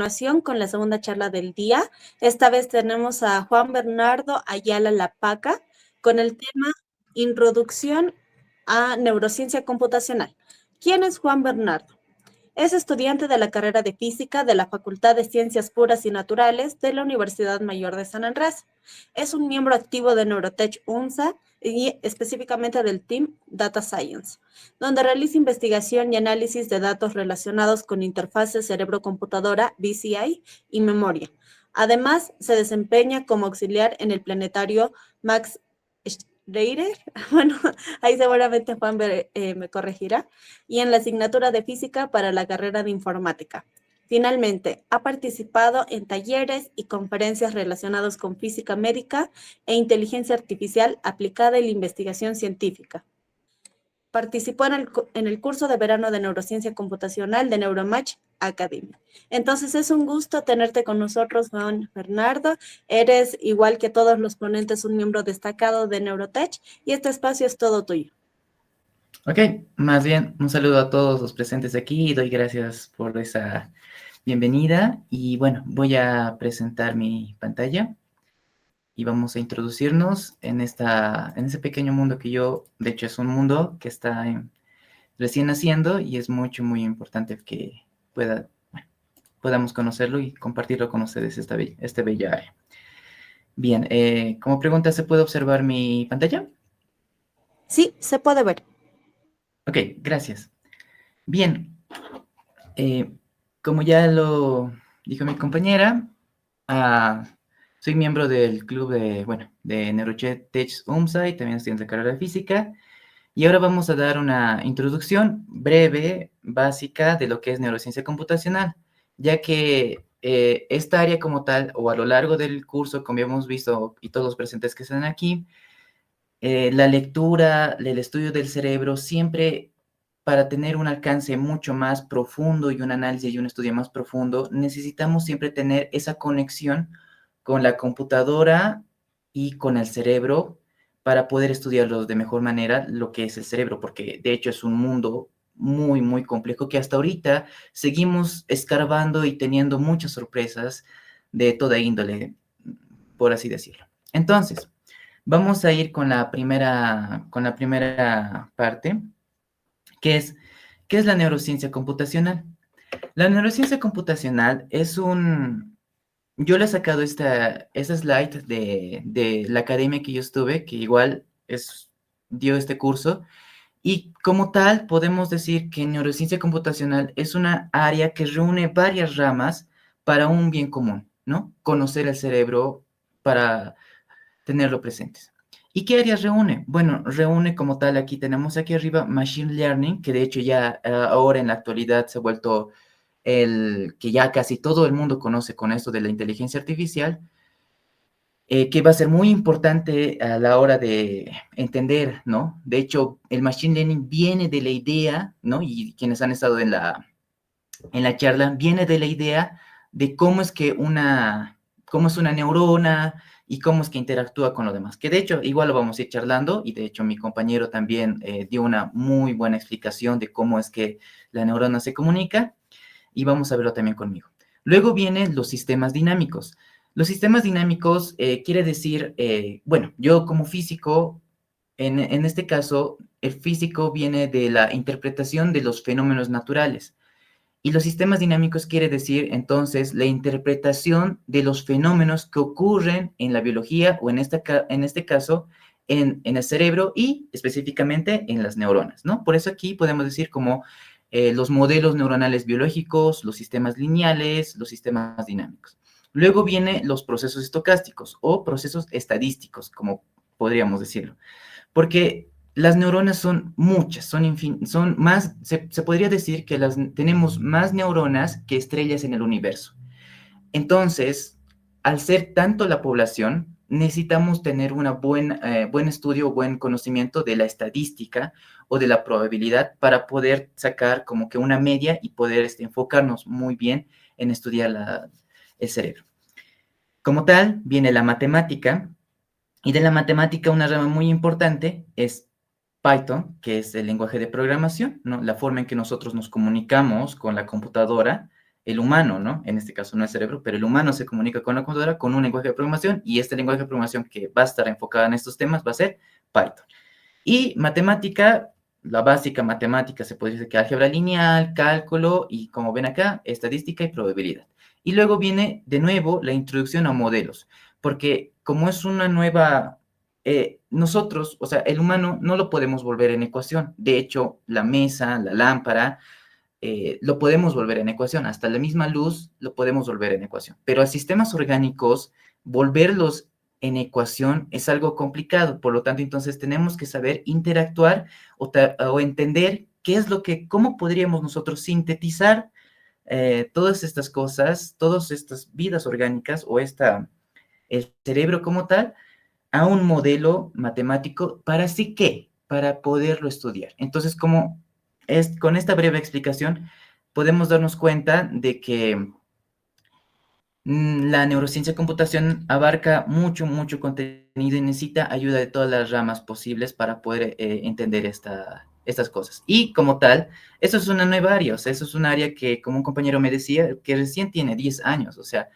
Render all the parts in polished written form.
Continuación con la segunda charla del día. Esta vez tenemos a Juan Bernardo Ayala Lapaca con el tema Introducción a Neurociencia Computacional. ¿Quién es Juan Bernardo? Es estudiante de la carrera de Física de la Facultad de Ciencias Puras y Naturales de la Universidad Mayor de San Andrés. Es un miembro activo de Neurotech UNSA y específicamente del Team Data Science, donde realiza investigación y análisis de datos relacionados con interfaces cerebro-computadora, BCI, y memoria. Además, se desempeña como auxiliar en el planetario Max Schreiner, bueno, ahí seguramente Juan me corregirá, y en la asignatura de Física para la carrera de Informática. Finalmente, ha participado en talleres y conferencias relacionados con física médica e inteligencia artificial aplicada y la investigación científica. Participó en el curso de verano de Neurociencia Computacional de Neuromatch Academy. Entonces es un gusto tenerte con nosotros, Juan Bernardo. Eres, igual que todos los ponentes, un miembro destacado de Neurotech y este espacio es todo tuyo. Ok, más bien un saludo a todos los presentes aquí y doy gracias por esa bienvenida. Y bueno, voy a presentar mi pantalla y vamos a introducirnos en ese pequeño mundo que de hecho es un mundo que está recién naciendo y es muy importante que podamos conocerlo y compartirlo con ustedes este bello área. Bien, como pregunta, ¿se puede observar mi pantalla? Sí, se puede ver. Ok, gracias. Bien, como ya lo dijo mi compañera, soy miembro del club de Neurotech UMSA y también estoy en la carrera de física. Y ahora vamos a dar una introducción breve, básica, de lo que es neurociencia computacional, ya que esta área como tal, o a lo largo del curso, como hemos visto, y todos los presentes que están aquí, la lectura, el estudio del cerebro, siempre para tener un alcance mucho más profundo y un análisis y un estudio más profundo, necesitamos siempre tener esa conexión con la computadora y con el cerebro para poder estudiarlo de mejor manera lo que es el cerebro, porque de hecho es un mundo muy complejo que hasta ahorita seguimos escarbando y teniendo muchas sorpresas de toda índole, por así decirlo. Entonces, vamos a ir con la primera parte, que es, ¿qué es la neurociencia computacional? La neurociencia computacional yo le he sacado esta slide de la academia que yo estuve, que igual dio este curso, y como tal podemos decir que neurociencia computacional es una área que reúne varias ramas para un bien común, ¿no? Conocer el cerebro para tenerlo presentes. ¿Y qué áreas reúne? Bueno, reúne como tal, tenemos aquí arriba Machine Learning, que de hecho ya ahora en la actualidad se ha vuelto el que ya casi todo el mundo conoce con esto de la inteligencia artificial, que va a ser muy importante a la hora de entender, ¿no? De hecho, el Machine Learning viene de la idea, ¿no? Y quienes han estado en la charla, viene de la idea de cómo es una neurona y cómo es que interactúa con lo demás. Que de hecho, igual lo vamos a ir charlando y de hecho mi compañero también dio una muy buena explicación de cómo es que la neurona se comunica y vamos a verlo también conmigo. Luego vienen los sistemas dinámicos. Los sistemas dinámicos quiere decir, bueno, yo como físico, en este caso, el físico viene de la interpretación de los fenómenos naturales. Y los sistemas dinámicos quiere decir entonces la interpretación de los fenómenos que ocurren en la biología o en este caso en el cerebro y específicamente en las neuronas, ¿no? Por eso aquí podemos decir como los modelos neuronales biológicos, los sistemas lineales, los sistemas dinámicos. Luego vienen los procesos estocásticos o procesos estadísticos, como podríamos decirlo, porque las neuronas son muchas, son más, se podría decir que tenemos más neuronas que estrellas en el universo. Entonces, al ser tanto la población, necesitamos tener buen estudio o buen conocimiento de la estadística o de la probabilidad para poder sacar como que una media y poder enfocarnos muy bien en estudiar el cerebro. Como tal, viene la matemática, y de la matemática una rama muy importante es Python, que es el lenguaje de programación, ¿no? La forma en que nosotros nos comunicamos con la computadora el humano, ¿no? En este caso no el cerebro, pero el humano se comunica con la computadora con un lenguaje de programación y este lenguaje de programación que va a estar enfocado en estos temas va a ser Python. Y matemática, la básica matemática se puede decir que álgebra lineal, cálculo y como ven acá, estadística y probabilidad. Y luego viene de nuevo la introducción a modelos, porque como es una nueva, nosotros, o sea, el humano no lo podemos volver en ecuación. De hecho, la mesa, la lámpara, lo podemos volver en ecuación. Hasta la misma luz lo podemos volver en ecuación. Pero a sistemas orgánicos, volverlos en ecuación es algo complicado. Por lo tanto, entonces tenemos que saber interactuar o entender qué es lo que, cómo podríamos nosotros sintetizar todas estas cosas, todas estas vidas orgánicas o el cerebro como tal a un modelo matemático para sí qué, para poderlo estudiar. Entonces, como es, con esta breve explicación, podemos darnos cuenta de que la neurociencia computación abarca mucho, mucho contenido y necesita ayuda de todas las ramas posibles para poder entender estas cosas. Y como tal, eso es una nueva área, o sea, eso es un área que, como un compañero me decía, que recién tiene 10 años, o sea,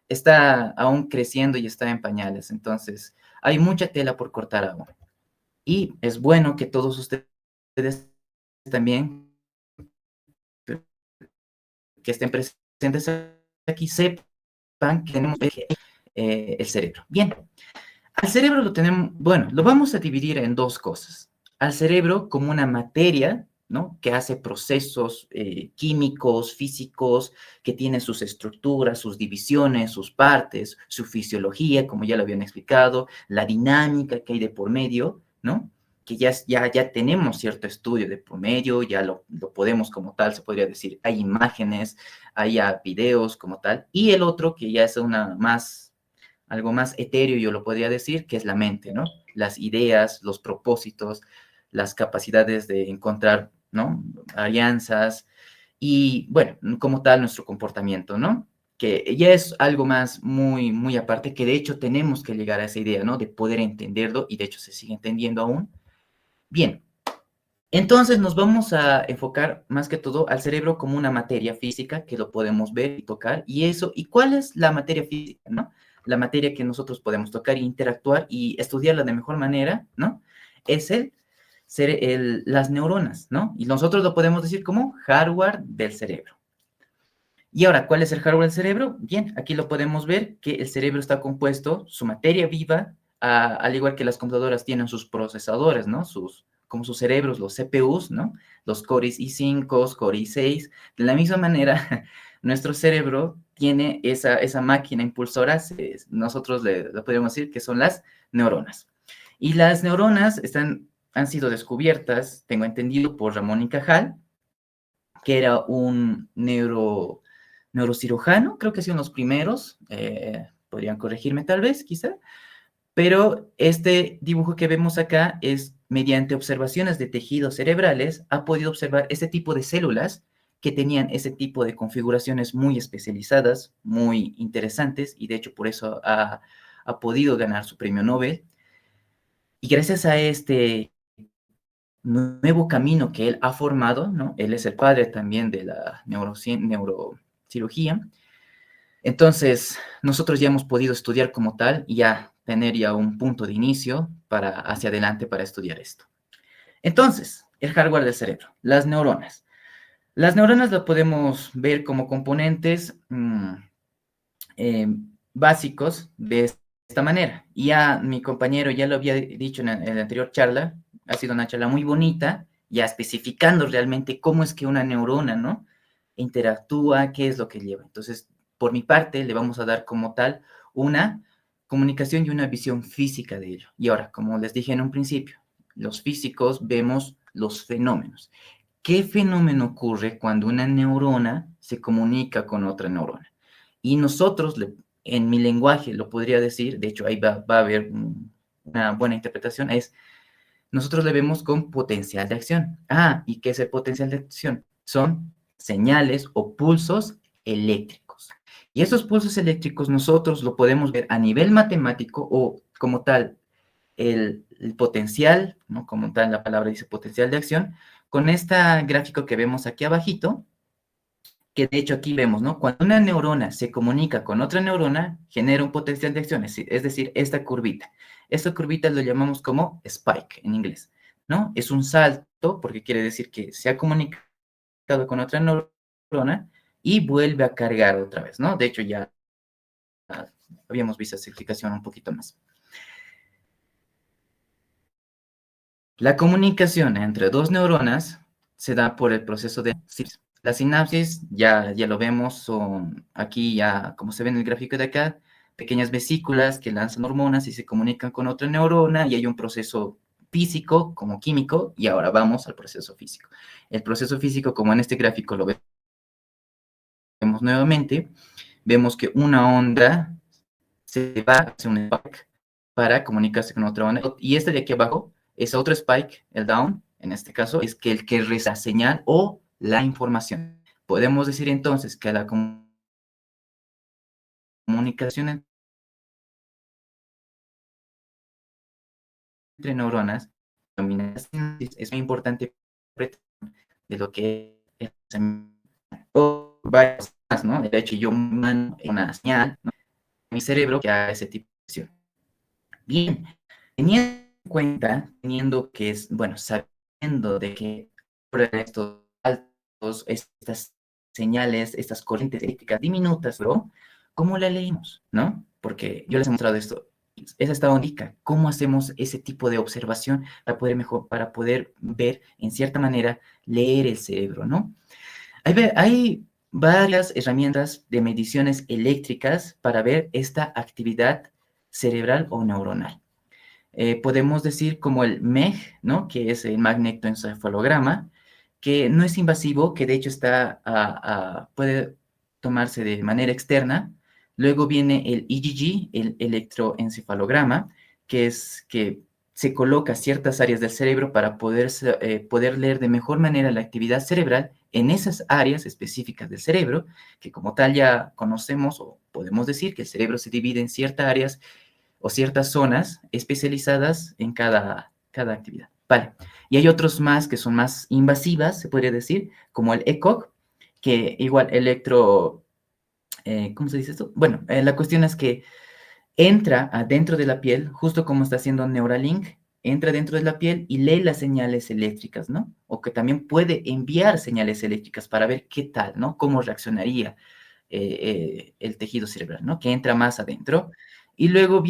está aún creciendo y está en pañales. Entonces, hay mucha tela por cortar aún. Y es bueno que todos ustedes también que estén presentes aquí sepan que tenemos el cerebro. Bien, al cerebro lo tenemos, bueno, lo vamos a dividir en dos cosas. Al cerebro como una materia, ¿no? Que hace procesos químicos, físicos, que tiene sus estructuras, sus divisiones, sus partes, su fisiología, como ya lo habían explicado, la dinámica que hay de por medio, ¿no? Que ya tenemos cierto estudio de por medio, ya lo podemos como tal, se podría decir, hay imágenes, hay videos como tal, y el otro que ya es algo más etéreo, yo lo podría decir, que es la mente, ¿no? Las ideas, los propósitos, las capacidades de encontrar, ¿no? Alianzas y, bueno, como tal, nuestro comportamiento, ¿no? Que ya es algo más muy, muy aparte, que de hecho tenemos que llegar a esa idea, ¿no? De poder entenderlo y de hecho se sigue entendiendo aún. Bien, entonces nos vamos a enfocar más que todo al cerebro como una materia física que lo podemos ver y tocar. Y eso, ¿y cuál es la materia física, no? La materia que nosotros podemos tocar, interactuar y estudiarla de mejor manera, ¿no? Es las neuronas, ¿no? Y nosotros lo podemos decir como hardware del cerebro. Y ahora, ¿cuál es el hardware del cerebro? Bien, aquí lo podemos ver que el cerebro está compuesto, su materia viva, al igual que las computadoras tienen sus procesadores, ¿no? Como sus cerebros, los CPUs, ¿no? Los Core i5, Core i6. De la misma manera, nuestro cerebro tiene esa máquina impulsora, nosotros le podríamos decir que son las neuronas. Y las neuronas han sido descubiertas, tengo entendido, por Ramón y Cajal, que era un neurocirujano, creo que ha sido uno de los primeros, podrían corregirme tal vez, quizá, pero este dibujo que vemos acá es mediante observaciones de tejidos cerebrales, ha podido observar este tipo de células que tenían ese tipo de configuraciones muy especializadas, muy interesantes, y de hecho por eso ha podido ganar su premio Nobel. Y gracias a este nuevo camino que él ha formado, ¿no? Él es el padre también de la neurocirugía. Entonces, nosotros ya hemos podido estudiar como tal y ya tener ya un punto de inicio para hacia adelante para estudiar esto. Entonces, el hardware del cerebro, las neuronas. Las neuronas las podemos ver como componentes eh, básicos de esta manera. Y ya mi compañero ya lo había dicho en la anterior charla, ha sido una charla muy bonita, ya especificando realmente cómo es que una neurona, ¿no? Interactúa, qué es lo que lleva. Entonces, por mi parte, le vamos a dar como tal una comunicación y una visión física de ello. Y ahora, como les dije en un principio, los físicos vemos los fenómenos. ¿Qué fenómeno ocurre cuando una neurona se comunica con otra neurona? Y nosotros, en mi lenguaje, lo podría decir, de hecho ahí va a haber una buena interpretación, es nosotros le vemos con potencial de acción. Ah, ¿y qué es el potencial de acción? Son señales o pulsos eléctricos. Y esos pulsos eléctricos nosotros lo podemos ver a nivel matemático o como tal, el potencial, ¿no? Como tal la palabra dice potencial de acción, con este gráfico que vemos aquí abajito, que de hecho aquí vemos, ¿no? Cuando una neurona se comunica con otra neurona, genera un potencial de acción, es decir, esta curvita. Esta curvita lo llamamos como spike en inglés, ¿no? Es un salto porque quiere decir que se ha comunicado con otra neurona y vuelve a cargar otra vez, ¿no? De hecho, ya habíamos visto esa explicación un poquito más. La comunicación entre dos neuronas se da por el proceso de sinapsis. La sinapsis, ya lo vemos, son aquí ya, como se ve en el gráfico de acá, pequeñas vesículas que lanzan hormonas y se comunican con otra neurona y hay un proceso físico como químico y ahora vamos al proceso físico. El proceso físico, como en este gráfico lo vemos nuevamente, vemos que una onda se va hacia un spike para comunicarse con otra onda. Y este de aquí abajo es otro spike, el down, en este caso, es que el que resta la señal o la información. Podemos decir entonces que la comunicación entre neuronas es muy importante de lo que es o varias más, ¿no? De hecho, yo mando una señal, ¿no?, mi cerebro que haga ese tipo de acción. Bien, teniendo en cuenta, teniendo que es, bueno, sabiendo de que estos saltos, estas señales, estas corrientes eléctricas diminutas, ¿no? ¿Cómo la leímos, no? Porque yo les he mostrado esto. Es esta óptica. ¿Cómo hacemos ese tipo de observación para poder para poder ver, en cierta manera, leer el cerebro, ¿no? Hay varias herramientas de mediciones eléctricas para ver esta actividad cerebral o neuronal. Podemos decir como el MEG, ¿no?, que es el magnetoencefalograma, que no es invasivo, que de hecho puede tomarse de manera externa. Luego viene el EEG, el electroencefalograma, que es que se coloca ciertas áreas del cerebro para poder leer de mejor manera la actividad cerebral en esas áreas específicas del cerebro, que como tal ya conocemos o podemos decir que el cerebro se divide en ciertas áreas o ciertas zonas especializadas en cada actividad. Vale. Y hay otros más que son más invasivas, se podría decir, como el ECOG, que igual ¿cómo se dice esto? Bueno, la cuestión es que entra adentro de la piel, justo como está haciendo Neuralink, entra dentro de la piel y lee las señales eléctricas, ¿no? O que también puede enviar señales eléctricas para ver qué tal, ¿no? Cómo reaccionaría el tejido cerebral, ¿no? Que entra más adentro. Y luego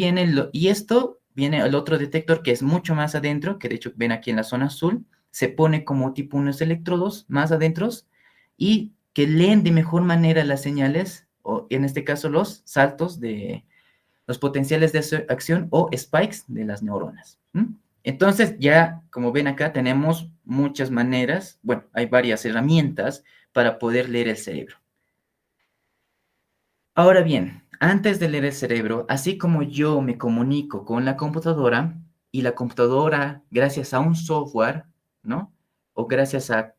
y esto viene el otro detector que es mucho más adentro, que de hecho ven aquí en la zona azul, se pone como tipo unos electrodos más adentro y que leen de mejor manera las señales, o en este caso los saltos de los potenciales de acción o spikes de las neuronas. Entonces, ya como ven acá, tenemos muchas maneras, bueno, hay varias herramientas para poder leer el cerebro. Ahora bien, antes de leer el cerebro, así como yo me comunico con la computadora y la computadora, gracias a un software, ¿no? O gracias a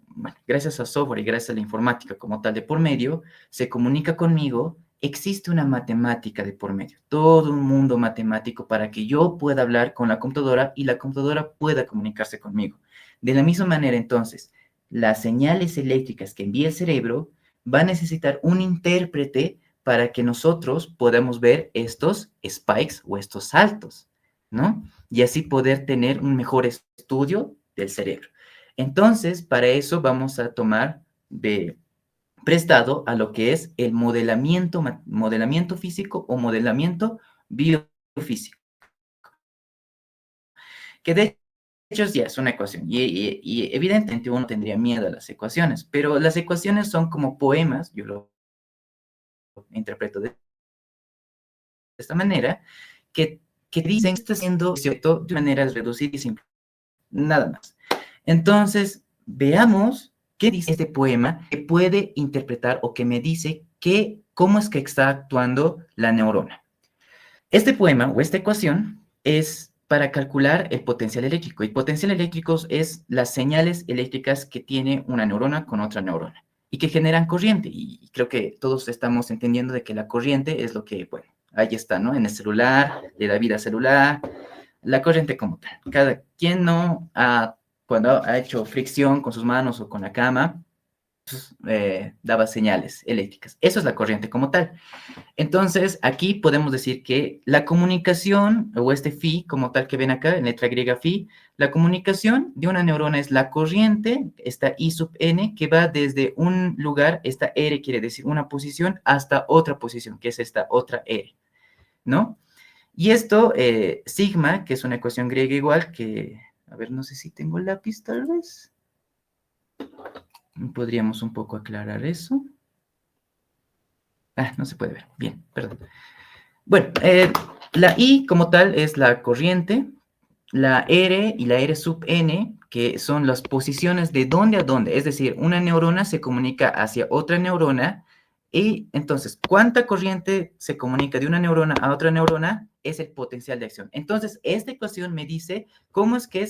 software y gracias a la informática como tal de por medio, se comunica conmigo, existe una matemática de por medio, todo un mundo matemático para que yo pueda hablar con la computadora y la computadora pueda comunicarse conmigo. De la misma manera, entonces, las señales eléctricas que envía el cerebro va a necesitar un intérprete para que nosotros podamos ver estos spikes o estos saltos, ¿no? Y así poder tener un mejor estudio del cerebro. Entonces, para eso vamos a tomar de prestado a lo que es el modelamiento físico o modelamiento biofísico, que de hecho ya es una ecuación. Y evidentemente uno tendría miedo a las ecuaciones, pero las ecuaciones son como poemas, yo lo interpreto de esta manera, que dicen que está siendo cierto de manera reducida y simple. Nada más. Entonces, veamos qué dice este poema que puede interpretar o que me dice cómo es que está actuando la neurona. Este poema o esta ecuación es para calcular el potencial eléctrico. Y potencial eléctrico es las señales eléctricas que tiene una neurona con otra neurona y que generan corriente. Y creo que todos estamos entendiendo de que la corriente es lo que, bueno, ahí está, ¿no? En el celular, de la vida celular, la corriente como tal. Cada quien no cuando ha hecho fricción con sus manos o con la cama, daba señales eléctricas. Eso es la corriente como tal. Entonces, aquí podemos decir que la comunicación, o este phi como tal que ven acá, en letra griega phi, la comunicación de una neurona es la corriente, esta I sub n, que va desde un lugar, esta R quiere decir una posición, hasta otra posición, que es esta otra R, ¿no? Y esto, sigma, que es una ecuación griega igual, que, a ver, no sé si tengo lápiz tal vez. Podríamos un poco aclarar eso. Ah, no se puede ver. Bien, perdón. Bueno, la I como tal es la corriente, la R y la R sub n, que son las posiciones de dónde a dónde. Es decir, una neurona se comunica hacia otra neurona y entonces, ¿cuánta corriente se comunica de una neurona a otra neurona? Es el potencial de acción. Entonces, esta ecuación me dice cómo es que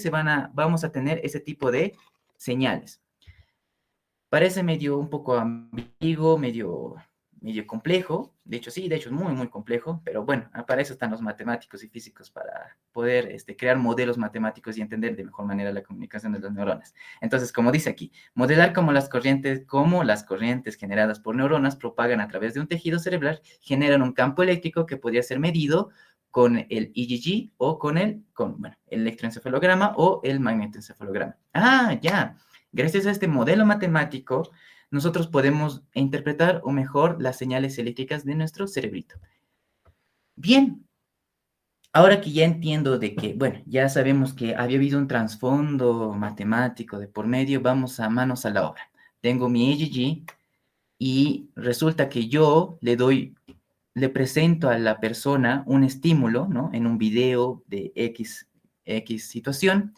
vamos a tener ese tipo de señales. Parece medio un poco ambiguo, medio complejo. De hecho, sí, de hecho es muy, muy complejo, pero bueno, para eso están los matemáticos y físicos, para poder crear modelos matemáticos y entender de mejor manera la comunicación de las neuronas. Entonces, como dice aquí, modelar cómo las corrientes generadas por neuronas propagan a través de un tejido cerebral, generan un campo eléctrico que podría ser medido con el EEG o con el electroencefalograma o el magnetoencefalograma. Ah, ya. Gracias a este modelo matemático, nosotros podemos interpretar o mejor las señales eléctricas de nuestro cerebrito. Bien, ahora que ya entiendo de que, bueno, ya sabemos que había habido un trasfondo matemático de por medio, vamos a manos a la obra. Tengo mi EEG y resulta que yo le presento a la persona un estímulo, ¿no? En un video de X situación.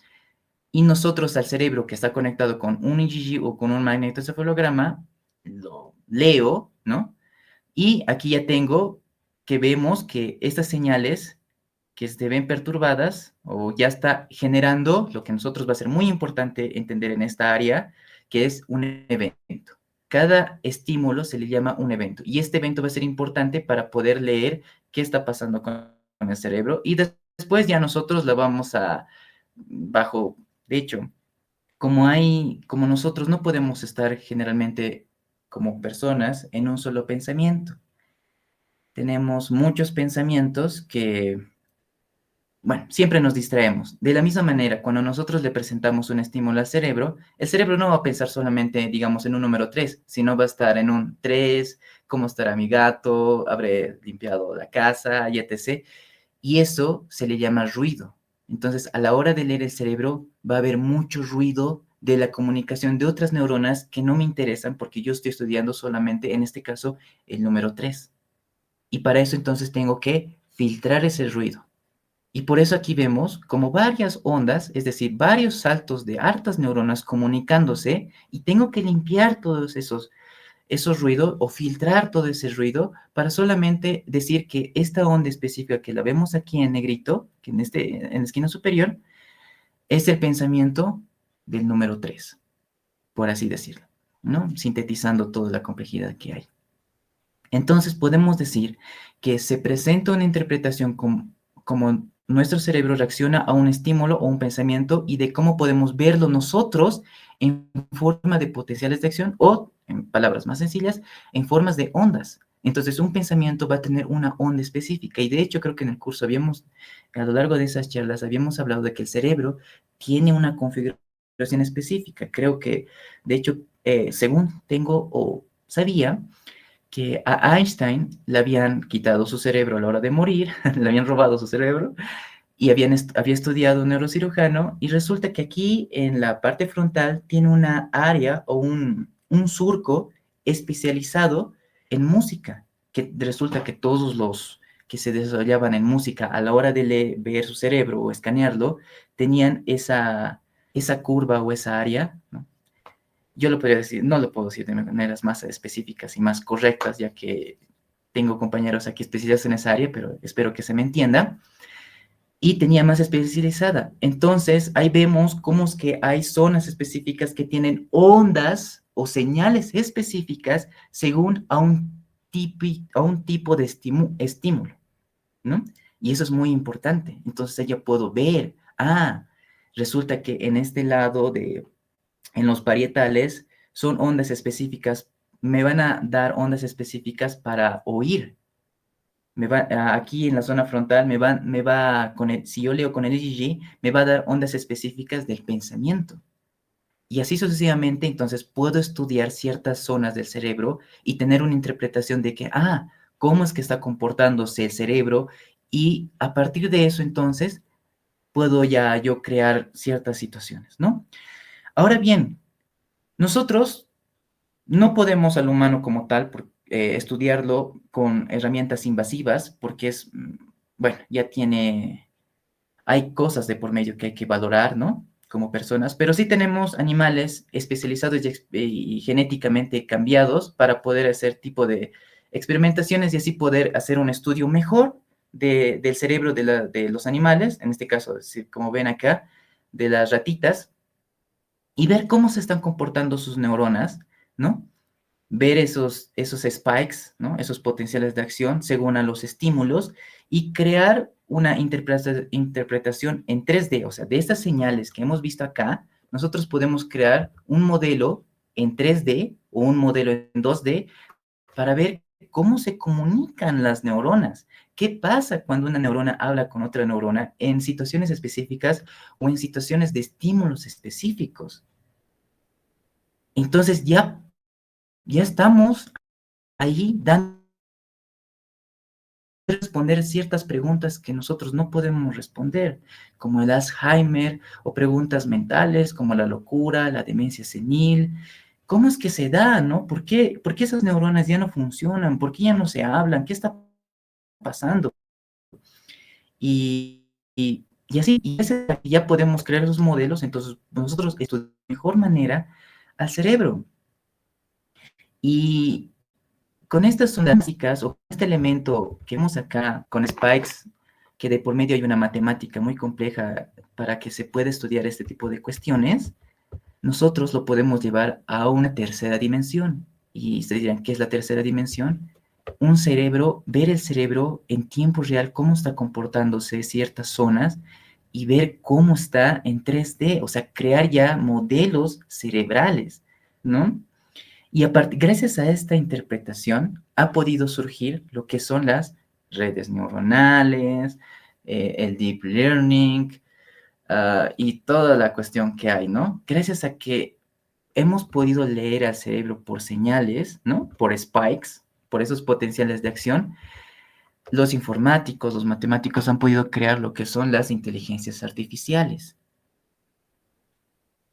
Y nosotros al cerebro que está conectado con un EEG o con un magnetoencefalograma, lo leo, ¿no? Y aquí ya tengo que vemos que estas señales que se ven perturbadas o ya está generando lo que a nosotros va a ser muy importante entender en esta área, que es un evento. Cada estímulo se le llama un evento y este evento va a ser importante para poder leer qué está pasando con el cerebro y después ya nosotros la vamos a, bajo, de hecho, como nosotros no podemos estar generalmente como personas en un solo pensamiento. Tenemos muchos pensamientos que, bueno, siempre nos distraemos. De la misma manera, cuando nosotros le presentamos un estímulo al cerebro, el cerebro no va a pensar solamente, digamos, en un número 3, sino va a estar en un 3, cómo estará mi gato, habré limpiado la casa, y etc. Y eso se le llama ruido. Entonces, a la hora de leer el cerebro, va a haber mucho ruido de la comunicación de otras neuronas que no me interesan porque yo estoy estudiando solamente, en este caso, el número 3. Y para eso entonces tengo que filtrar ese ruido. Y por eso aquí vemos como varias ondas, es decir, varios saltos de hartas neuronas comunicándose y tengo que limpiar todos esos ruidos o filtrar todo ese ruido para solamente decir que esta onda específica que la vemos aquí en negrito, que en la esquina superior, es el pensamiento del número 3, por así decirlo, ¿no? Sintetizando toda la complejidad que hay. Entonces podemos decir que se presenta una interpretación como nuestro cerebro reacciona a un estímulo o un pensamiento y de cómo podemos verlo nosotros en forma de potenciales de acción o, en palabras más sencillas, en formas de ondas. Entonces un pensamiento va a tener una onda específica y de hecho creo que en el curso a lo largo de esas charlas habíamos hablado de que el cerebro tiene una configuración específica. Creo que, de hecho, según tengo o sabía, que a Einstein le habían quitado su cerebro a la hora de morir, le habían robado su cerebro y había estudiado un neurocirujano y resulta que aquí en la parte frontal tiene una área o un surco especializado en música, que resulta que todos los que se desarrollaban en música a la hora de ver su cerebro o escanearlo tenían esa curva o esa área, ¿no? Yo lo podría decir, no lo puedo decir de maneras más específicas y más correctas, ya que tengo compañeros aquí especializados en esa área, pero espero que se me entienda. Y tenía más especializada. Entonces, ahí vemos cómo es que hay zonas específicas que tienen ondas o señales específicas según a un tipo de estímulo, ¿no? Y eso es muy importante. Entonces, ya puedo ver, resulta que en este lado en los parietales son ondas específicas, me van a dar ondas específicas para oír. Aquí en la zona frontal si yo leo con el EEG, me va a dar ondas específicas del pensamiento. Y así sucesivamente, entonces puedo estudiar ciertas zonas del cerebro y tener una interpretación de que, cómo es que está comportándose el cerebro, y a partir de eso, entonces, puedo ya yo crear ciertas situaciones, ¿no? Ahora bien, nosotros no podemos al humano como tal estudiarlo con herramientas invasivas porque bueno, hay cosas de por medio que hay que valorar, ¿no? Como personas, pero sí tenemos animales especializados y genéticamente cambiados para poder hacer tipo de experimentaciones y así poder hacer un estudio mejor del cerebro de los animales, en este caso, como ven acá, de las ratitas, y ver cómo se están comportando sus neuronas, ¿no? Ver esos spikes, ¿no? Esos potenciales de acción según a los estímulos y crear una interpretación en 3D, o sea, de estas señales que hemos visto acá, nosotros podemos crear un modelo en 3D o un modelo en 2D para ver cómo se comunican las neuronas. ¿Qué pasa cuando una neurona habla con otra neurona en situaciones específicas o en situaciones de estímulos específicos? Entonces ya estamos ahí dando responder ciertas preguntas que nosotros no podemos responder, como el Alzheimer o preguntas mentales como la locura, la demencia senil. ¿Cómo es que se da, no? ¿Por qué esas neuronas ya no funcionan? ¿Por qué ya no se hablan? ¿Qué está pasando? Y así, ya podemos crear esos modelos, entonces nosotros estudiamos de mejor manera al cerebro. Y con estas ondas básicas o este elemento que vemos acá con spikes, que de por medio hay una matemática muy compleja para que se pueda estudiar este tipo de cuestiones, nosotros lo podemos llevar a una tercera dimensión. Y ustedes dirán, ¿qué es la tercera dimensión? Ver el cerebro en tiempo real, cómo está comportándose ciertas zonas y ver cómo está en 3D, o sea, crear ya modelos cerebrales, ¿no? Y aparte, gracias a esta interpretación ha podido surgir lo que son las redes neuronales, el deep learning, y toda la cuestión que hay, ¿no? Gracias a que hemos podido leer al cerebro por señales, ¿no? Por spikes, por esos potenciales de acción, los informáticos, los matemáticos han podido crear lo que son las inteligencias artificiales.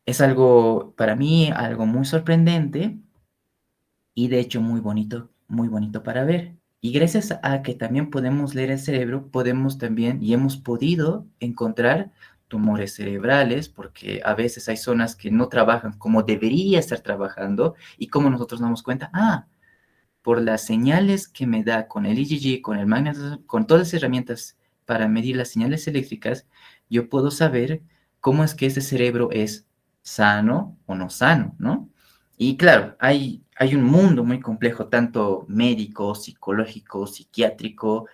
Es algo, para mí, algo muy sorprendente y de hecho muy bonito para ver. Y gracias a que también podemos leer el cerebro, podemos también y hemos podido encontrar tumores cerebrales, porque a veces hay zonas que no trabajan como debería estar trabajando y como nosotros nos damos cuenta, por las señales que me da con el EEG, con el magneto, con todas las herramientas para medir las señales eléctricas, yo puedo saber cómo es que ese cerebro es sano o no sano, ¿no? Y claro, hay un mundo muy complejo, tanto médico, psicológico, psiquiátrico.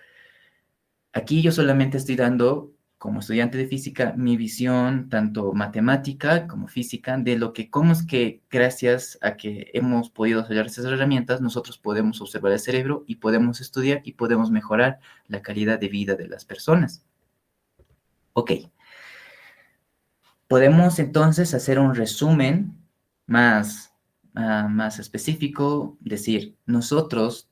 Aquí yo solamente estoy dando, como estudiante de física, mi visión, tanto matemática como física, de cómo es que gracias a que hemos podido desarrollar esas herramientas, nosotros podemos observar el cerebro y podemos estudiar y podemos mejorar la calidad de vida de las personas. Ok, podemos entonces hacer un resumen más específico, decir, nosotros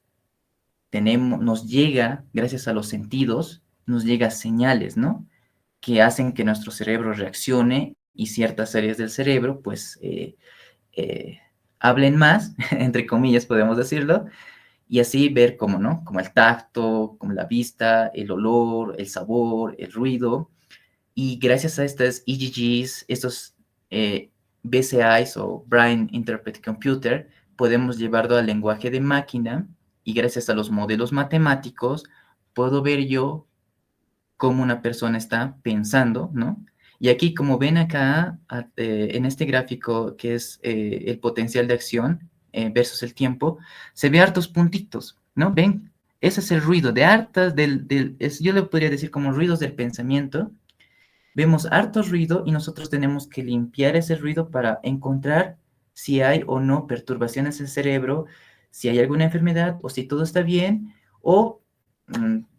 nos llega, gracias a los sentidos, nos llega señales, ¿no? Que hacen que nuestro cerebro reaccione y ciertas áreas del cerebro, pues, eh, hablen más, entre comillas podemos decirlo, y así ver cómo, ¿no? Como el tacto, como la vista, el olor, el sabor, el ruido, y gracias a estas EEGs, estos BCIs o Brain Interpret Computer, podemos llevarlo al lenguaje de máquina y gracias a los modelos matemáticos puedo ver yo cómo una persona está pensando, ¿no? Y aquí, como ven acá, en este gráfico que es el potencial de acción versus el tiempo, se ve hartos puntitos, ¿no? ¿Ven? Ese es el ruido de hartas, yo le podría decir como ruidos del pensamiento. Vemos harto ruido y nosotros tenemos que limpiar ese ruido para encontrar si hay o no perturbaciones en el cerebro, si hay alguna enfermedad o si todo está bien, o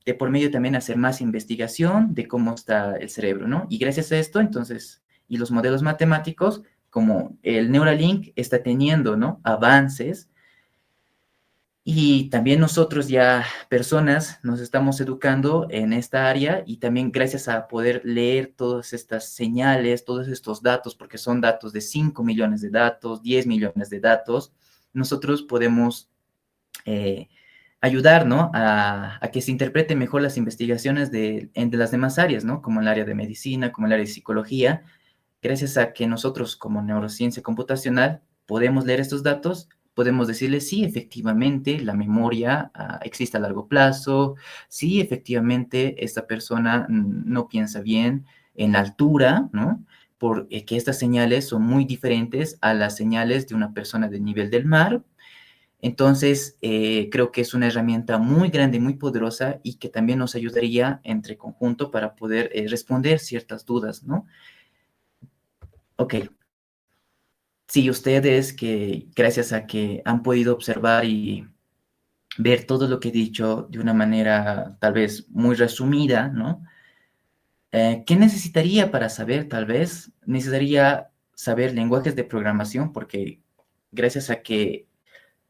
de por medio también hacer más investigación de cómo está el cerebro, ¿no? Y gracias a esto, entonces, y los modelos matemáticos, como el Neuralink está teniendo, ¿no? Avances, y también nosotros ya, personas, nos estamos educando en esta área y también gracias a poder leer todas estas señales, todos estos datos, porque son datos de 5 millones de datos, 10 millones de datos, nosotros podemos eh, ayudar, ¿no? A que se interpreten mejor las investigaciones de las demás áreas, ¿no? Como el área de medicina, como el área de psicología, gracias a que nosotros como neurociencia computacional podemos leer estos datos, podemos decirle sí, efectivamente, la memoria existe a largo plazo, sí, efectivamente, esta persona no piensa bien en la altura, ¿no? Porque estas señales son muy diferentes a las señales de una persona del nivel del mar. Entonces, creo que es una herramienta muy grande, muy poderosa y que también nos ayudaría entre conjunto para poder responder ciertas dudas, ¿no? Ok, sí, ustedes que gracias a que han podido observar y ver todo lo que he dicho de una manera tal vez muy resumida, ¿no? ¿Qué necesitaría para saber? Tal vez necesitaría saber lenguajes de programación porque gracias a que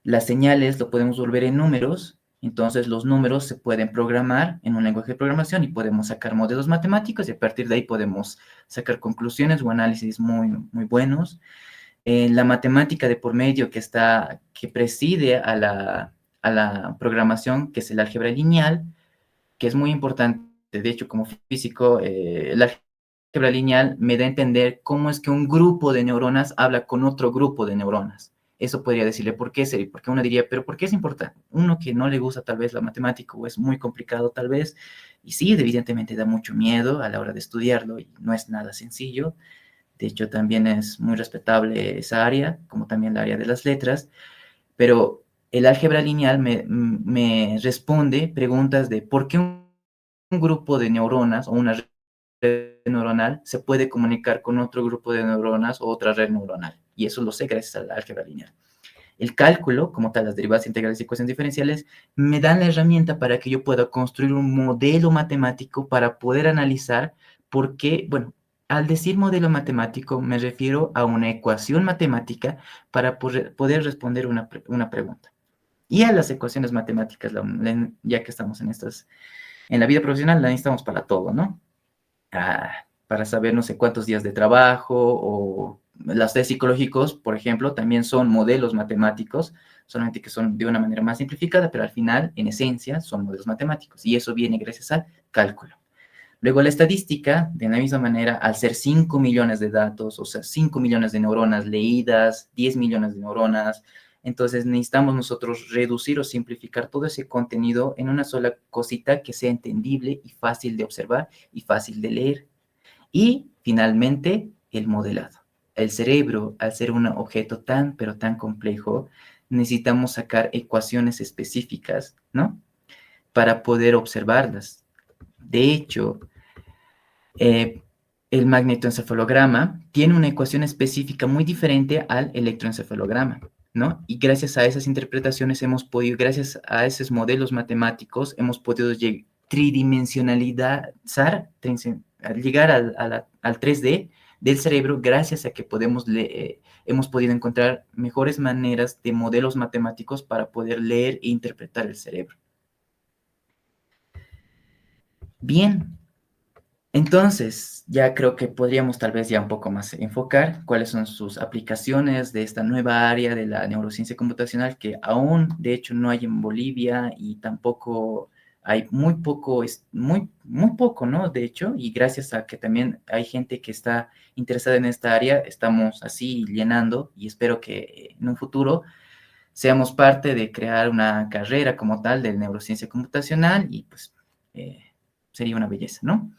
las señales lo podemos volver en números, entonces los números se pueden programar en un lenguaje de programación y podemos sacar modelos matemáticos y a partir de ahí podemos sacar conclusiones o análisis muy, muy buenos. La matemática de por medio que preside a la programación, que es el álgebra lineal, que es muy importante. De hecho, como físico, el álgebra lineal me da a entender cómo es que un grupo de neuronas habla con otro grupo de neuronas. Eso podría decirle por qué sería, porque uno diría, pero ¿por qué es importante? Uno que no le gusta tal vez la matemática o es muy complicado tal vez, y sí, evidentemente da mucho miedo a la hora de estudiarlo y no es nada sencillo. De hecho, también es muy respetable esa área, como también la área de las letras, pero el álgebra lineal me responde preguntas de por qué un grupo de neuronas o una red neuronal se puede comunicar con otro grupo de neuronas o otra red neuronal. Y eso lo sé gracias al álgebra lineal. El cálculo, como tal, las derivadas integrales y ecuaciones diferenciales, me dan la herramienta para que yo pueda construir un modelo matemático para poder analizar por qué, bueno, al decir modelo matemático me refiero a una ecuación matemática para poder responder una pregunta. Y a las ecuaciones matemáticas, ya que estamos en la vida profesional, la necesitamos para todo, ¿no? Para saber no sé cuántos días de trabajo o los test psicológicos, por ejemplo, también son modelos matemáticos, solamente que son de una manera más simplificada, pero al final, en esencia, son modelos matemáticos y eso viene gracias al cálculo. Luego la estadística, de la misma manera, al ser 5 millones de datos, o sea, 5 millones de neuronas leídas, 10 millones de neuronas, entonces necesitamos nosotros reducir o simplificar todo ese contenido en una sola cosita que sea entendible y fácil de observar y fácil de leer. Y finalmente, el modelado. El cerebro, al ser un objeto tan, pero tan complejo, necesitamos sacar ecuaciones específicas, ¿no? Para poder observarlas. De hecho, eh, el magnetoencefalograma tiene una ecuación específica muy diferente al electroencefalograma, ¿no? Y gracias a esas interpretaciones hemos podido, gracias a esos modelos matemáticos, hemos podido tridimensionalizar, llegar al 3D del cerebro gracias a que hemos podido encontrar mejores maneras de modelos matemáticos para poder leer e interpretar el cerebro. Bien, entonces, ya creo que podríamos tal vez ya un poco más enfocar cuáles son sus aplicaciones de esta nueva área de la neurociencia computacional que aún, de hecho, no hay en Bolivia y tampoco hay muy poco, muy poco, ¿no? De hecho, y gracias a que también hay gente que está interesada en esta área, estamos así llenando y espero que en un futuro seamos parte de crear una carrera como tal de neurociencia computacional y pues sería una belleza, ¿no?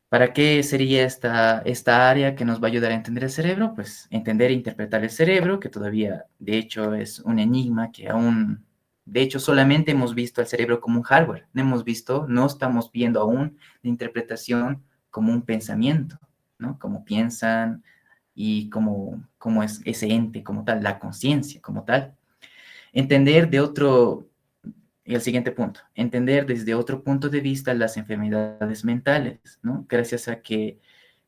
¿Para qué sería esta área que nos va a ayudar a entender el cerebro? Pues entender e interpretar el cerebro, que todavía, de hecho, es un enigma que aún, de hecho, solamente hemos visto al cerebro como un hardware. No estamos viendo aún la interpretación como un pensamiento, ¿no? Cómo piensan y cómo es ese ente como tal, la conciencia como tal. Entender de otro, y el siguiente punto, entender desde otro punto de vista las enfermedades mentales, ¿no? Gracias a que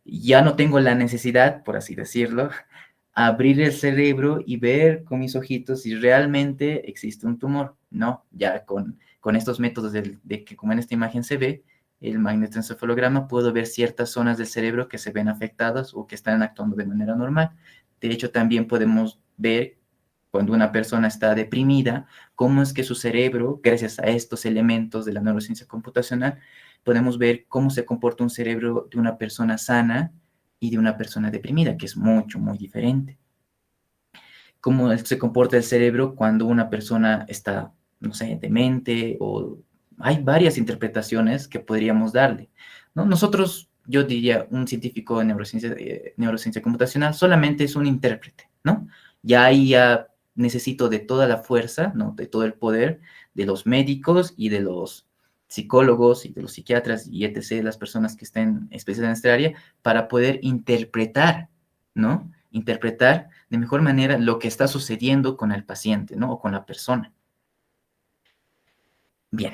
ya no tengo la necesidad, por así decirlo, abrir el cerebro y ver con mis ojitos si realmente existe un tumor. No, ya con estos métodos de que como en esta imagen se ve, el magnetoencefalograma, puedo ver ciertas zonas del cerebro que se ven afectadas o que están actuando de manera normal. De hecho, también podemos ver cuando una persona está deprimida, cómo es que su cerebro, gracias a estos elementos de la neurociencia computacional, podemos ver cómo se comporta un cerebro de una persona sana y de una persona deprimida, que es mucho, muy diferente. Cómo se comporta el cerebro cuando una persona está, no sé, demente, o hay varias interpretaciones que podríamos darle, ¿no? Nosotros, yo diría, un científico de neurociencia computacional solamente es un intérprete, ¿no? Ya ahí ya necesito de toda la fuerza, ¿no? De todo el poder de los médicos y de los psicólogos y de los psiquiatras y etc., las personas que estén especializadas en esta área, para poder interpretar, ¿no? Interpretar de mejor manera lo que está sucediendo con el paciente, ¿no? O con la persona. Bien.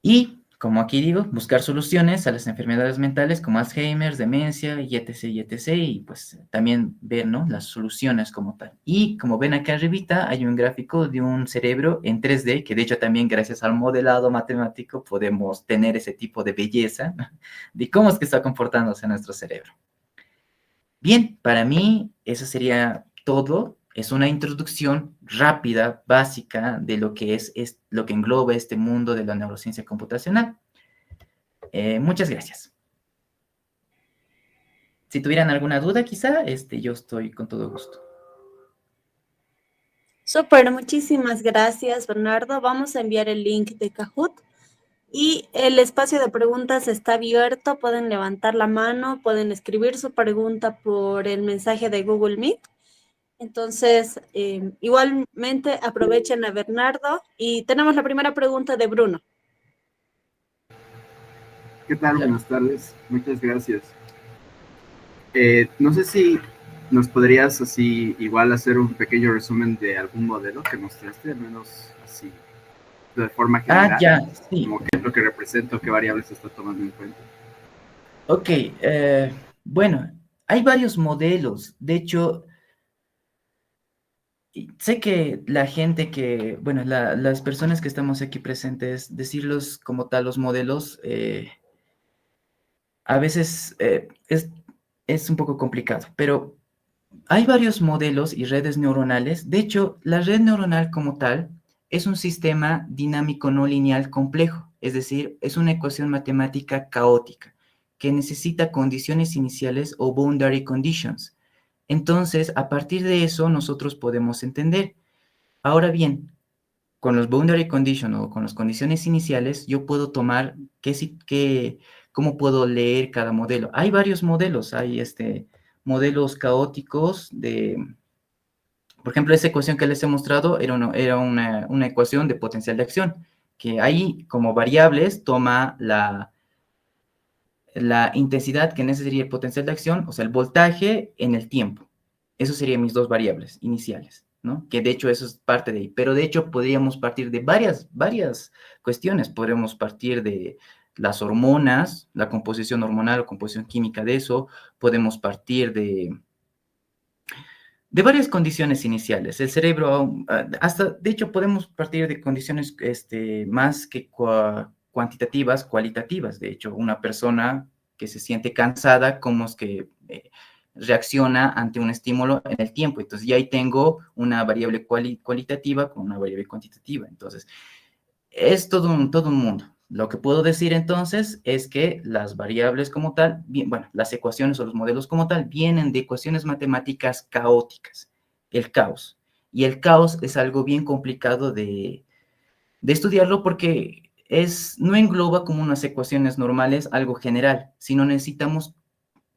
Y, como aquí digo, buscar soluciones a las enfermedades mentales como Alzheimer, demencia, y etc., y etc., y pues también ver, ¿no? Las soluciones como tal. Y como ven acá arribita, hay un gráfico de un cerebro en 3D, que de hecho también gracias al modelado matemático podemos tener ese tipo de belleza, ¿no? De cómo es que está comportándose nuestro cerebro. Bien, para mí eso sería todo. Es una introducción rápida, básica, de lo que es lo que engloba este mundo de la neurociencia computacional. Muchas gracias. Si tuvieran alguna duda, quizá, yo estoy con todo gusto. Súper, muchísimas gracias, Bernardo. Vamos a enviar el link de Kahoot y el espacio de preguntas está abierto. Pueden levantar la mano, pueden escribir su pregunta por el mensaje de Google Meet. Entonces, igualmente aprovechen a Bernardo y tenemos la primera pregunta de Bruno. ¿Qué tal? Claro. Buenas tardes. Muchas gracias. No sé si nos podrías así igual hacer un pequeño resumen de algún modelo que mostraste, al menos así de forma Ah, general, ya, sí. como qué es lo que representa o qué variables se está tomando en cuenta. Ok, bueno, hay varios modelos. De hecho, sé que la gente que, bueno, las personas que estamos aquí presentes, decirlos como tal los modelos, a veces es un poco complicado, pero hay varios modelos y redes neuronales. De hecho, la red neuronal como tal es un sistema dinámico no lineal complejo, es decir, es una ecuación matemática caótica que necesita condiciones iniciales o boundary conditions. Entonces, a partir de eso, nosotros podemos entender. Ahora bien, con los boundary conditions o con las condiciones iniciales, yo puedo tomar cómo puedo leer cada modelo. Hay varios modelos, hay modelos caóticos por ejemplo, esa ecuación que les he mostrado era una ecuación de potencial de acción, que ahí como variables toma la intensidad, que en ese sería el potencial de acción, o sea, el voltaje en el tiempo. Eso serían mis dos variables iniciales, ¿no? Que de hecho eso es parte de ahí. Pero de hecho podríamos partir de varias cuestiones. Podríamos partir de las hormonas, la composición hormonal o composición química de eso. Podemos partir de varias condiciones iniciales. El cerebro, hasta, de hecho, podemos partir de condiciones más que cuantitativas, cualitativas. De hecho, una persona que se siente cansada, cómo es que reacciona ante un estímulo en el tiempo. Entonces, ya ahí tengo una variable cualitativa con una variable cuantitativa. Entonces, es todo un mundo. Lo que puedo decir entonces es que las variables como tal, bueno, las ecuaciones o los modelos como tal vienen de ecuaciones matemáticas caóticas, el caos. Y el caos es algo bien complicado de estudiarlo porque no engloba como unas ecuaciones normales algo general, sino necesitamos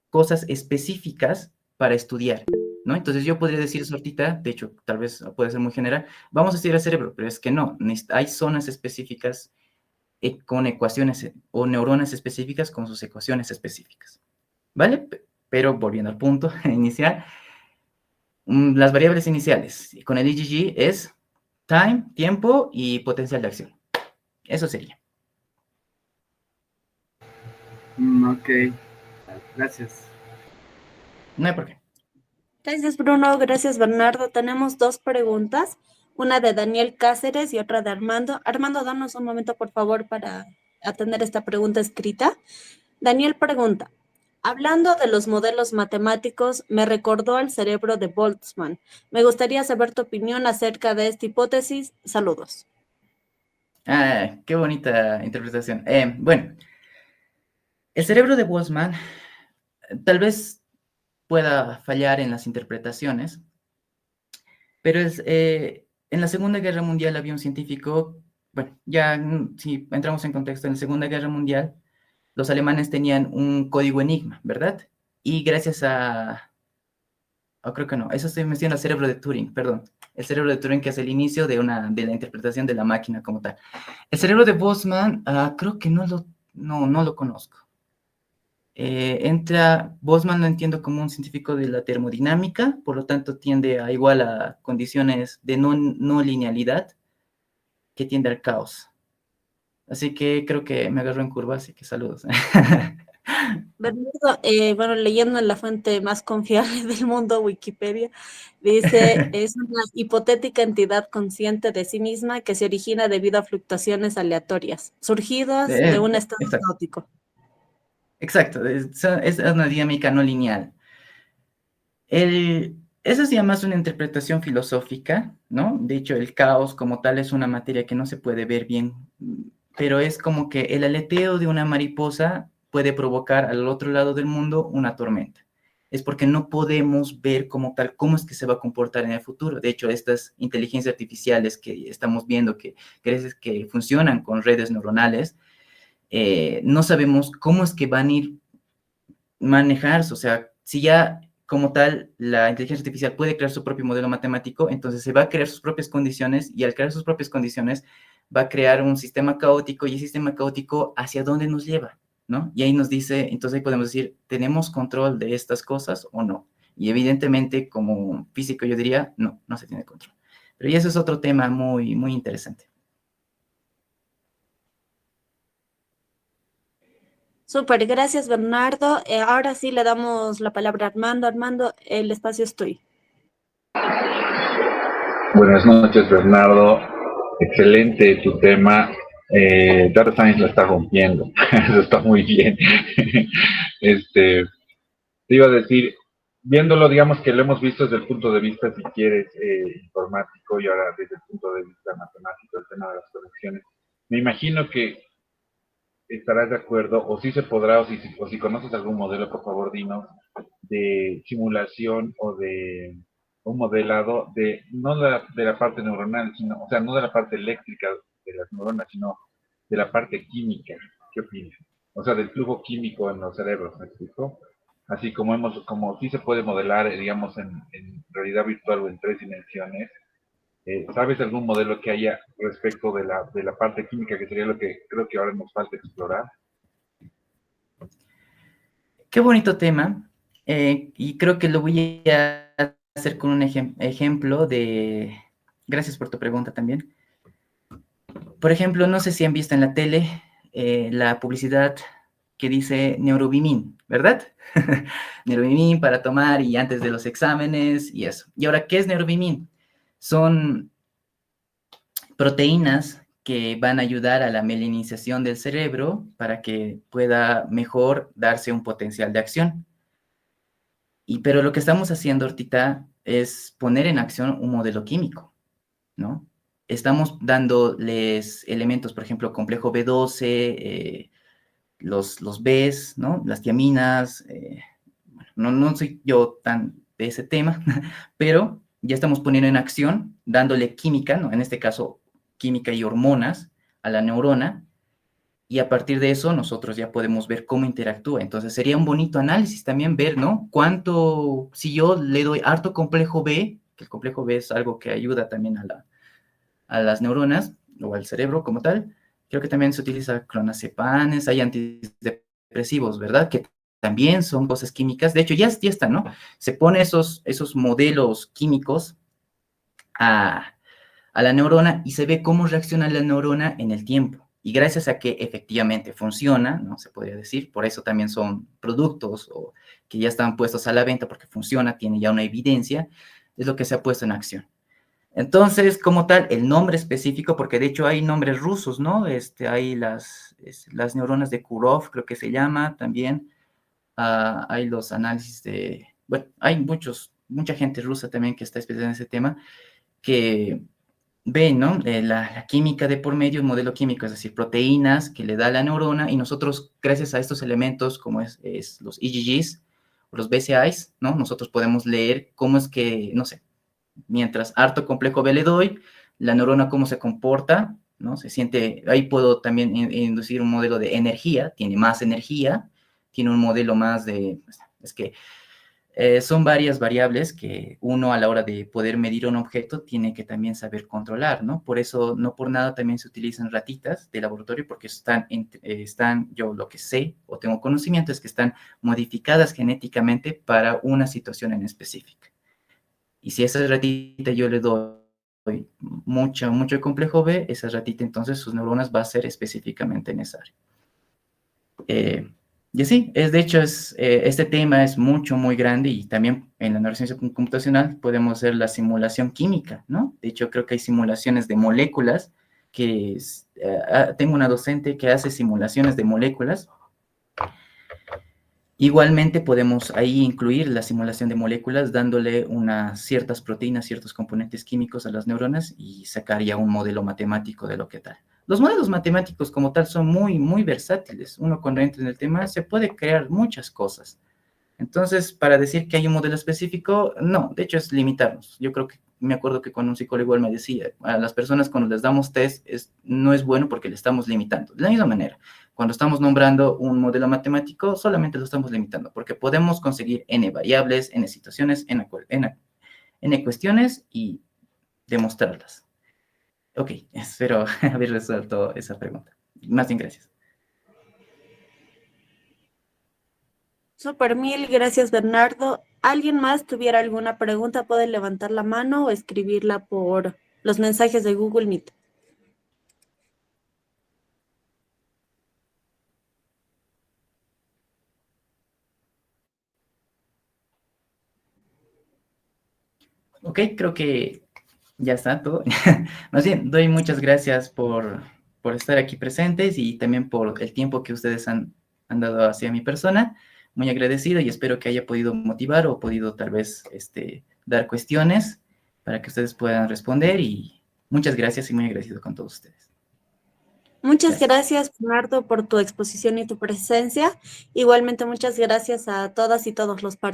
cosas específicas para estudiar, ¿no? Entonces yo podría decir eso ahorita, de hecho, tal vez puede ser muy general, vamos a estudiar el cerebro, pero es que no, hay zonas específicas con ecuaciones o neuronas específicas con sus ecuaciones específicas, ¿vale? Pero volviendo al punto inicial, Las variables iniciales con el IgG es time, tiempo y potencial de acción. Eso sería. Ok, gracias. No hay por qué. Gracias, Bruno. Gracias, Bernardo. Tenemos dos preguntas, una de Daniel Cáceres y otra de Armando. Armando, danos un momento, por favor, para atender esta pregunta escrita. Daniel pregunta, hablando de los modelos matemáticos, me recordó al cerebro de Boltzmann. Me gustaría saber tu opinión acerca de esta hipótesis. Saludos. Ah, qué bonita interpretación. Bueno, el cerebro de Boltzmann tal vez pueda fallar en las interpretaciones, pero en la Segunda Guerra Mundial había un científico, bueno, ya si entramos en contexto, en la Segunda Guerra Mundial los alemanes tenían un código Enigma, ¿verdad? Y gracias o creo que no, eso estoy mencionando el cerebro de Turing, perdón, el cerebro de Turing que es el inicio de la interpretación de la máquina como tal. El cerebro de Boltzmann, creo que no lo conozco. Boltzmann lo entiendo como un científico de la termodinámica, por lo tanto tiende a igual a condiciones de no linealidad, que tiende al caos. Así que creo que me agarró en curva, así que saludos. Bernardo, bueno, leyendo en la fuente más confiable del mundo, Wikipedia, dice, es una hipotética entidad consciente de sí misma que se origina debido a fluctuaciones aleatorias, surgidas de un estado Exacto, caótico. exacto, es una dinámica no lineal. Eso se llama más una interpretación filosófica, ¿no? De hecho, el caos como tal es una materia que no se puede ver bien, pero es como que el aleteo de una mariposa puede provocar al otro lado del mundo una tormenta. Es porque no podemos ver como tal cómo es que se va a comportar en el futuro. De hecho, estas inteligencias artificiales que estamos viendo que funcionan con redes neuronales, no sabemos cómo es que van a ir manejarse. O sea, si ya como tal la inteligencia artificial puede crear su propio modelo matemático, entonces se va a crear sus propias condiciones y al crear sus propias condiciones va a crear un sistema caótico y el sistema caótico hacia dónde nos lleva, ¿no? Y ahí nos dice, entonces ahí podemos decir, ¿tenemos control de estas cosas o no? Y evidentemente como físico yo diría, no se tiene control. Pero y eso es otro tema muy, muy interesante. Súper, gracias, Bernardo. Ahora sí le damos la palabra a Armando. Armando, el espacio es tuyo. Buenas noches, Bernardo. Excelente tu tema. Data Science la está rompiendo. Eso está muy bien. Te iba a decir, viéndolo, digamos que lo hemos visto desde el punto de vista, si quieres, informático y ahora desde el punto de vista matemático, el tema de las conexiones. Me imagino que estarás de acuerdo, o si se podrá, o si conoces algún modelo, por favor, dinos, de simulación o de un modelado de, no de la parte neuronal, sino, o sea, no de la parte eléctrica de las neuronas, sino de la parte química. ¿Qué opinas? O sea, del flujo químico en los cerebros, ¿me explico? Así como sí se puede modelar, digamos, en realidad virtual o en 3 dimensiones. ¿Sabes algún modelo que haya respecto de la parte química, que sería lo que creo que ahora nos falta explorar? Qué bonito tema, y creo que lo voy a hacer con un ejemplo de... Gracias por tu pregunta también. Por ejemplo, no sé si han visto en la tele la publicidad que dice Neurobimin, ¿verdad? Neurobimin para tomar y antes de los exámenes y eso. Y ahora, ¿qué es Neurobimin? Son proteínas que van a ayudar a la mielinización del cerebro para que pueda mejor darse un potencial de acción. Pero lo que estamos haciendo ahorita es poner en acción un modelo químico, ¿no? Estamos dándoles elementos, por ejemplo, complejo B12, los Bs, ¿no? Las tiaminas. Bueno, no soy yo tan de ese tema, pero ya estamos poniendo en acción, dándole química, ¿no? En este caso, química y hormonas a la neurona, y a partir de eso nosotros ya podemos ver cómo interactúa. Entonces sería un bonito análisis también ver, ¿no? Si yo le doy harto complejo B, que el complejo B es algo que ayuda también a las neuronas o al cerebro como tal, creo que también se utiliza clonazepanes, hay antidepresivos, ¿verdad? Que también son cosas químicas. De hecho, ya están, ¿no? Se pone esos modelos químicos a la neurona y se ve cómo reacciona la neurona en el tiempo. Y gracias a que efectivamente funciona, ¿no? Se podría decir, por eso también son productos o que ya están puestos a la venta porque funciona, tiene ya una evidencia, es lo que se ha puesto en acción. Entonces, como tal, el nombre específico, porque de hecho hay nombres rusos, ¿no? Hay las neuronas de Kurov, creo que se llama también. Hay los análisis de... Bueno, hay mucha gente rusa también que está especializada en ese tema, que ven, ¿no? La química de por medio, el modelo químico, es decir, proteínas que le da la neurona, y nosotros, gracias a estos elementos, como es los EEGs, o los BCIs, ¿no? Nosotros podemos leer cómo es que, no sé, mientras harto complejo B le doy, la neurona cómo se comporta, ¿no? Se siente, ahí puedo también inducir un modelo de energía, tiene más energía, tiene un modelo más de, es que son varias variables que uno a la hora de poder medir un objeto tiene que también saber controlar, ¿no? Por eso, no por nada también se utilizan ratitas de laboratorio, porque están, yo lo que sé o tengo conocimiento es que están modificadas genéticamente para una situación en específica. Y si a esa ratita yo le doy mucho complejo B, esa ratita entonces sus neuronas va a ser específicamente en esa área. Y así, de hecho, este tema es muy grande, y también en la neurociencia computacional podemos hacer la simulación química, ¿no? De hecho, creo que hay simulaciones de moléculas que tengo una docente que hace simulaciones de moléculas. Igualmente podemos ahí incluir la simulación de moléculas dándole unas ciertas proteínas, ciertos componentes químicos a las neuronas y sacar ya un modelo matemático de lo que tal. Los modelos matemáticos como tal son muy versátiles. Uno cuando entra en el tema se puede crear muchas cosas. Entonces, para decir que hay un modelo específico, no, de hecho es limitarnos. Yo creo que me acuerdo que cuando un psicólogo igual me decía, a las personas cuando les damos test no es bueno porque le estamos limitando. De la misma manera, cuando estamos nombrando un modelo matemático, solamente lo estamos limitando porque podemos conseguir n variables, n situaciones, n cuestiones y demostrarlas. Ok, espero haber resuelto esa pregunta. Más bien, gracias. Súper, mil gracias, Bernardo. ¿Alguien más tuviera alguna pregunta? Puede levantar la mano o escribirla por los mensajes de Google Meet. Ok, creo que ya está todo. Más bien, doy muchas gracias por estar aquí presentes y también por el tiempo que ustedes han dado hacia mi persona. Muy agradecido y espero que haya podido motivar o podido tal vez dar cuestiones para que ustedes puedan responder, y muchas gracias y muy agradecido con todos ustedes. Muchas gracias, Bernardo, por tu exposición y tu presencia. Igualmente, muchas gracias a todas y todos los participantes.